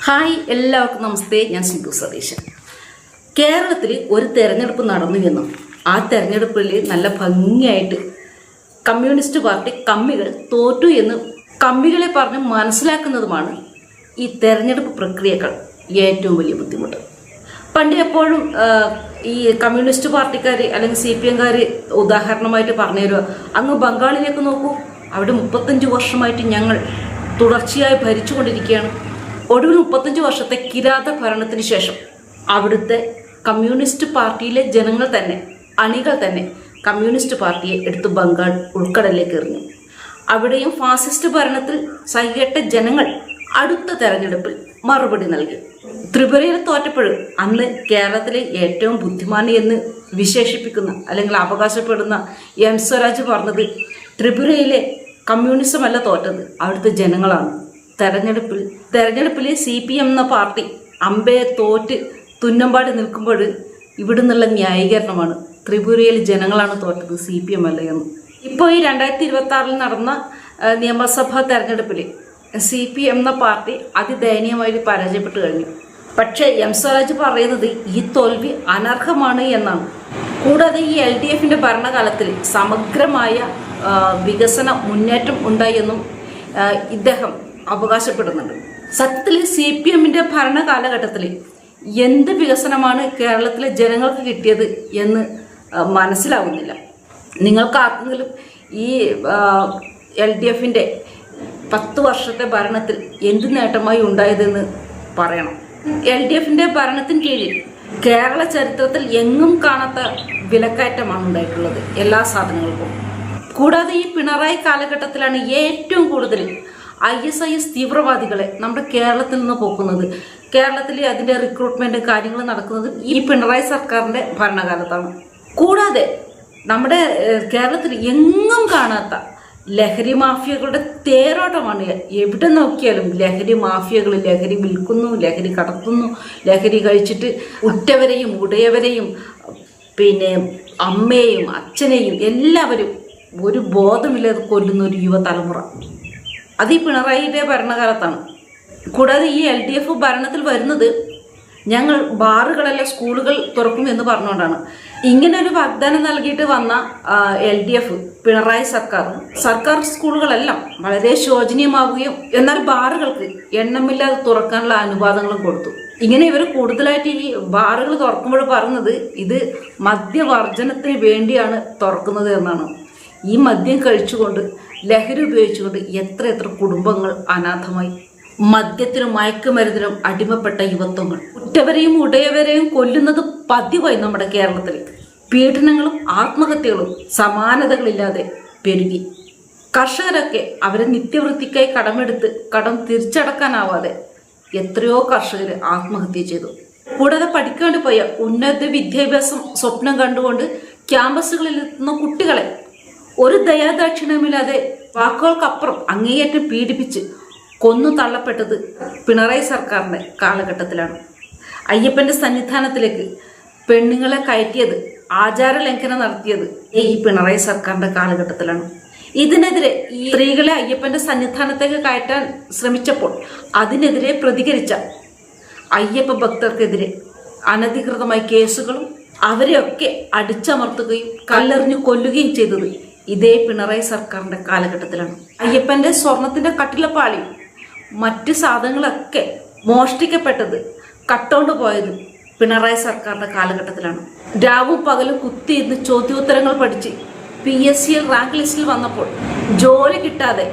Hi, എല്ലാവർക്കും നമസ്തേ. ഞാൻ സിന്ധു സതീശൻ. കേരളത്തിൽ ഒരു തെരഞ്ഞെടുപ്പ് നടന്നു എന്നും ആ തെരഞ്ഞെടുപ്പിൽ നല്ല ഭംഗിയായിട്ട് കമ്മ്യൂണിസ്റ്റ് പാർട്ടി കമ്മികൾ തോറ്റു എന്ന് കമ്മികളെ പറഞ്ഞ് മനസ്സിലാക്കുന്നതുമാണ് ഈ തെരഞ്ഞെടുപ്പ് പ്രക്രിയകൾ ഏറ്റവും വലിയ ബുദ്ധിമുട്ട്. പണ്ട് എപ്പോഴും ഈ കമ്മ്യൂണിസ്റ്റ് പാർട്ടിക്കാർ അല്ലെങ്കിൽ CPM-കാർ ഉദാഹരണമായിട്ട് പറഞ്ഞു തരുക, അങ്ങ് ബംഗാളിലേക്ക് നോക്കൂ, അവിടെ 35 വർഷമായിട്ട് ഞങ്ങൾ തുടർച്ചയായി ഭരിച്ചുകൊണ്ടിരിക്കുകയാണ്. ഒടുവിൽ 35 വർഷത്തെ കിരാത ഭരണത്തിന് ശേഷം അവിടുത്തെ കമ്മ്യൂണിസ്റ്റ് പാർട്ടിയിലെ ജനങ്ങൾ തന്നെ, അണികൾ തന്നെ കമ്മ്യൂണിസ്റ്റ് പാർട്ടിയെ എടുത്ത് ബംഗാൾ ഉൾക്കടലിലേക്ക് എറിഞ്ഞു. അവിടെയും ഫാസിസ്റ്റ് ഭരണത്തിൽ സഹികെട്ട ജനങ്ങൾ അടുത്ത തെരഞ്ഞെടുപ്പിൽ മറുപടി നൽകി. ത്രിപുരയിൽ തോറ്റപ്പോൾ അന്ന് കേരളത്തിലെ ഏറ്റവും ബുദ്ധിമാനി എന്ന് വിശേഷിപ്പിക്കുന്ന അല്ലെങ്കിൽ അവകാശപ്പെടുന്ന എം സ്വരാജ് പറഞ്ഞത്, ത്രിപുരയിലെ കമ്മ്യൂണിസം അല്ല തോറ്റത്, അവിടുത്തെ ജനങ്ങളാണ്. തെരഞ്ഞെടുപ്പിൽ CPM എന്ന പാർട്ടി അമ്പയെ തോറ്റ് തുന്നമ്പാടി നിൽക്കുമ്പോൾ ഇവിടെ നിന്നുള്ള ന്യായീകരണമാണ് ത്രിപുരയിൽ ജനങ്ങളാണ് തോറ്റത്, CPM അല്ല എന്ന്. ഇപ്പോൾ ഈ 2026 നടന്ന നിയമസഭാ തെരഞ്ഞെടുപ്പിൽ CPM എന്ന പാർട്ടി അതിദയനീയമായി പരാജയപ്പെട്ടു കഴിഞ്ഞു. പക്ഷേ എം സ്വരാജ് പറയുന്നത് ഈ തോൽവി അനർഹമാണ് എന്നാണ്. കൂടാതെ ഈ LDF-ന്റെ ഭരണകാലത്തിൽ സമഗ്രമായ വികസന മുന്നേറ്റം ഉണ്ടായെന്നും ഇദ്ദേഹം അവകാശപ്പെടുന്നുണ്ട്. സത്യത്തിൽ CPM-ന്റെ ഭരണകാലഘട്ടത്തിൽ എന്ത് വികസനമാണ് കേരളത്തിലെ ജനങ്ങൾക്ക് കിട്ടിയത് എന്ന് മനസ്സിലാവുന്നില്ല. നിങ്ങൾക്ക് ആർക്കെങ്കിലും ഈ LDF-ന്റെ 10 വർഷത്തെ ഭരണത്തിൽ എന്ത് നേട്ടമായി ഉണ്ടായതെന്ന് പറയണം. LDF-ന്റെ ഭരണത്തിന് കീഴിൽ കേരള ചരിത്രത്തിൽ എങ്ങും കാണാത്ത വിലക്കയറ്റമാണ് ഉണ്ടായിട്ടുള്ളത് എല്ലാ സാധനങ്ങൾക്കും. കൂടാതെ ഈ പിണറായി കാലഘട്ടത്തിലാണ് ഏറ്റവും കൂടുതൽ ISIS തീവ്രവാദികളെ നമ്മുടെ കേരളത്തിൽ നിന്ന് പോക്കുന്നത്. കേരളത്തിൽ അതിൻ്റെ റിക്രൂട്ട്മെൻറ്റ് കാര്യങ്ങൾ നടക്കുന്നത് ഈ പിണറായി സർക്കാരിൻ്റെ ഭരണകാലത്താണ്. കൂടാതെ നമ്മുടെ കേരളത്തിൽ എങ്ങും കാണാത്ത ലഹരി മാഫിയകളുടെ തേരോട്ടമാണ്. എവിടെ നോക്കിയാലും ലഹരി മാഫിയകൾ ലഹരി വിൽക്കുന്നു, ലഹരി കടത്തുന്നു, ലഹരി കഴിച്ചിട്ട് ഉറ്റവരെയും ഉടയവരെയും പിന്നെ അമ്മയെയും അച്ഛനെയും എല്ലാവരും ഒരു ബോധമില്ലാതെ കൊല്ലുന്ന ഒരു യുവതലമുറ. അത് ഈ പിണറായിയുടെ ഭരണകാലത്താണ്. കൂടാതെ ഈ LDF ഭരണത്തിൽ വരുന്നത് ഞങ്ങൾ ബാറുകളല്ല സ്കൂളുകൾ തുറക്കും എന്ന് പറഞ്ഞുകൊണ്ടാണ്. ഇങ്ങനെ ഒരു വാഗ്ദാനം നൽകിയിട്ട് വന്ന LDF പിണറായി സർക്കാർ സ്കൂളുകളെല്ലാം വളരെ ശോചനീയമാവുകയും എന്നാൽ ബാറുകൾക്ക് എണ്ണമില്ലാതെ തുറക്കാനുള്ള അനുവാദങ്ങളും കൊടുത്തു. ഇങ്ങനെ ഇവർ കൂടുതലായിട്ട് ഈ ബാറുകൾ തുറക്കുമ്പോൾ പറഞ്ഞത് ഇത് മദ്യവർജനത്തിന് വേണ്ടിയാണ് തുറക്കുന്നത് എന്നാണ്. ഈ മദ്യം കഴിച്ചുകൊണ്ട് ലഹരി ഉപയോഗിച്ചുകൊണ്ട് എത്ര കുടുംബങ്ങൾ അനാഥമായി. മദ്യത്തിനും മയക്കുമരുന്നിനും അടിമപ്പെട്ട യുവത്വങ്ങൾ ഉറ്റവരെയും ഉടയവരെയും കൊല്ലുന്നത് പതിവായി നമ്മുടെ കേരളത്തിൽ. പീഡനങ്ങളും ആത്മഹത്യകളും സമാനതകളില്ലാതെ പെരുകി. കർഷകരൊക്കെ അവരെ നിത്യവൃത്തിക്കായി കടമെടുത്ത് കടം തിരിച്ചടക്കാനാവാതെ എത്രയോ കർഷകർ ആത്മഹത്യ ചെയ്തു. കൂടാതെ പഠിക്കാണ്ട് പോയ ഉന്നത വിദ്യാഭ്യാസം സ്വപ്നം കണ്ടുകൊണ്ട് ക്യാമ്പസുകളിൽ എത്തുന്ന കുട്ടികളെ ഒരു ദയാദാക്ഷിണ്യമില്ലാതെ വാക്കുകൾക്കപ്പുറം അങ്ങേയറ്റം പീഡിപ്പിച്ച് കൊന്നു തള്ളപ്പെട്ടത് പിണറായി സർക്കാരിൻ്റെ കാലഘട്ടത്തിലാണ്. അയ്യപ്പൻ്റെ സന്നിധാനത്തിലേക്ക് പെണ്ണുങ്ങളെ കയറ്റിയത്, ആചാരലംഘനം നടത്തിയത് ഈ പിണറായി സർക്കാരിൻ്റെ കാലഘട്ടത്തിലാണ്. ഇതിനെതിരെ ഈ സ്ത്രീകളെ അയ്യപ്പൻ്റെ സന്നിധാനത്തേക്ക് കയറ്റാൻ ശ്രമിച്ചപ്പോൾ അതിനെതിരെ പ്രതികരിച്ച അയ്യപ്പ ഭക്തർക്കെതിരെ അനധികൃതമായ കേസുകളും അവരെയൊക്കെ അടിച്ചമർത്തുകയും കല്ലെറിഞ്ഞു കൊല്ലുകയും ചെയ്തത് ഇതേ പിണറായി സർക്കാരിൻ്റെ കാലഘട്ടത്തിലാണ്. അയ്യപ്പൻ്റെ സ്വർണത്തിൻ്റെ കട്ടിലപ്പാളി മറ്റ് സാധനങ്ങളൊക്കെ മോഷ്ടിക്കപ്പെട്ടത് കട്ടോണ്ട് പോയത് പിണറായി സർക്കാരിൻ്റെ കാലഘട്ടത്തിലാണ്. രാവും പകലും കുത്തിയിരുന്ന് ചോദ്യോത്തരങ്ങൾ പഠിച്ച് PSC റാങ്ക് ലിസ്റ്റിൽ വന്നപ്പോൾ ജോലി കിട്ടാതെ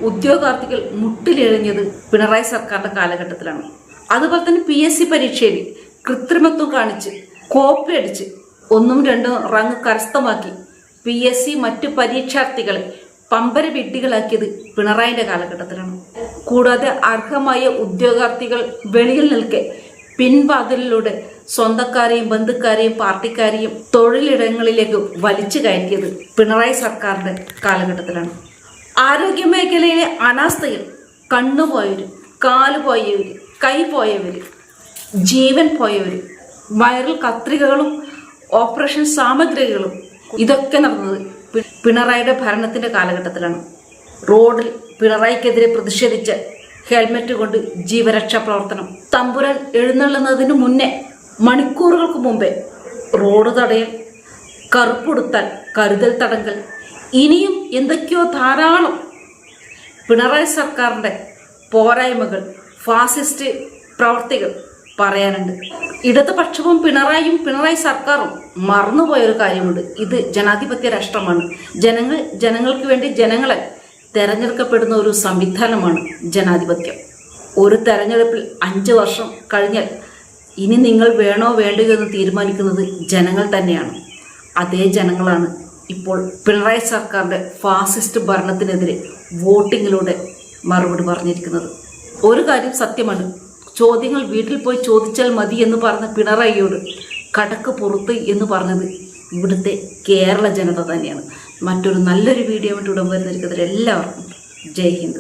ഉദ്യോഗാർത്ഥികൾ മുട്ടിലിഴഞ്ഞത് പിണറായി സർക്കാരിൻ്റെ കാലഘട്ടത്തിലാണ്. അതുപോലെ തന്നെ PSC പരീക്ഷയിൽ കൃത്രിമത്വം കാണിച്ച് കോപ്പി അടിച്ച് 1ഉം 2ഉം റാങ്ക് കരസ്ഥമാക്കി PSC മറ്റു പരീക്ഷാർത്ഥികളെ പമ്പര വിഡ്ഢികളാക്കിയത് പിണറായിൻ്റെ കാലഘട്ടത്തിലാണ്. കൂടാതെ അർഹമായ ഉദ്യോഗാർത്ഥികൾ വെളിയിൽ നിൽക്കെ പിൻവാതിലിലൂടെ സ്വന്തക്കാരെയും ബന്ധുക്കാരെയും പാർട്ടിക്കാരെയും തൊഴിലിടങ്ങളിലേക്ക് വലിച്ചു കയറ്റിയത് പിണറായി സർക്കാരിൻ്റെ കാലഘട്ടത്തിലാണ്. ആരോഗ്യ മേഖലയിലെ അനാസ്ഥയിൽ കണ്ണുപോയവർ, കാലുപോയവർ, കൈ പോയവർ, ജീവൻ പോയവർ, വയറിൽ കത്രികകളും ഓപ്പറേഷൻ സാമഗ്രികളും ഇതൊക്കെ നടന്നത് പിണറായിയുടെ ഭരണത്തിൻ്റെ കാലഘട്ടത്തിലാണ്. റോഡിൽ പിണറായിക്കെതിരെ പ്രതിഷേധിച്ച ഹെൽമെറ്റ് കൊണ്ട് ജീവരക്ഷാ പ്രവർത്തനം. തമ്പുരാൻ എഴുന്നള്ളുന്നതിന് മുന്നേ മണിക്കൂറുകൾക്ക് മുമ്പേ റോഡ് തടയൽ, കറുപ്പുടുത്താൽ കരുതൽ തടങ്കൽ, ഇനിയും എന്തൊക്കെയോ ധാരാളം പിണറായി സർക്കാരിൻ്റെ പോരായ്മകൾ, ഫാസിസ്റ്റ് പ്രവർത്തികൾ പറയാനുണ്ട്. ഇടതുപക്ഷവും പിണറായി സർക്കാരും മറന്നുപോയൊരു കാര്യമുണ്ട്. ഇത് ജനാധിപത്യ രാഷ്ട്രമാണ്. ജനങ്ങൾക്ക് വേണ്ടി ജനങ്ങളെ തെരഞ്ഞെടുക്കപ്പെടുന്ന ഒരു സംവിധാനമാണ് ജനാധിപത്യം. ഒരു തെരഞ്ഞെടുപ്പിൽ 5 വർഷം കഴിഞ്ഞാൽ ഇനി നിങ്ങൾ വേണോ വേണ്ടയോ എന്ന് തീരുമാനിക്കുന്നത് ജനങ്ങൾ തന്നെയാണ്. അതേ ജനങ്ങളാണ് ഇപ്പോൾ പിണറായി സർക്കാരിൻ്റെ ഫാസിസ്റ്റ് ഭരണത്തിനെതിരെ വോട്ടിങ്ങിലൂടെ മറുപടി പറഞ്ഞിരിക്കുന്നത്. ഒരു കാര്യം സത്യമാണ്, ചോദ്യങ്ങൾ വീട്ടിൽ പോയി ചോദിച്ചാൽ മതി എന്ന് പറഞ്ഞ പിണറായിയോട് കടക്ക് പുറത്ത് എന്ന് പറഞ്ഞത് ഇവിടുത്തെ കേരള ജനത തന്നെയാണ്. മറ്റൊരു നല്ലൊരു വീഡിയോ ആയിട്ട് ഉടൻ വരുന്നിരിക്കുന്നതിൽ എല്ലാവർക്കും ജയ് ഹിന്ദ്.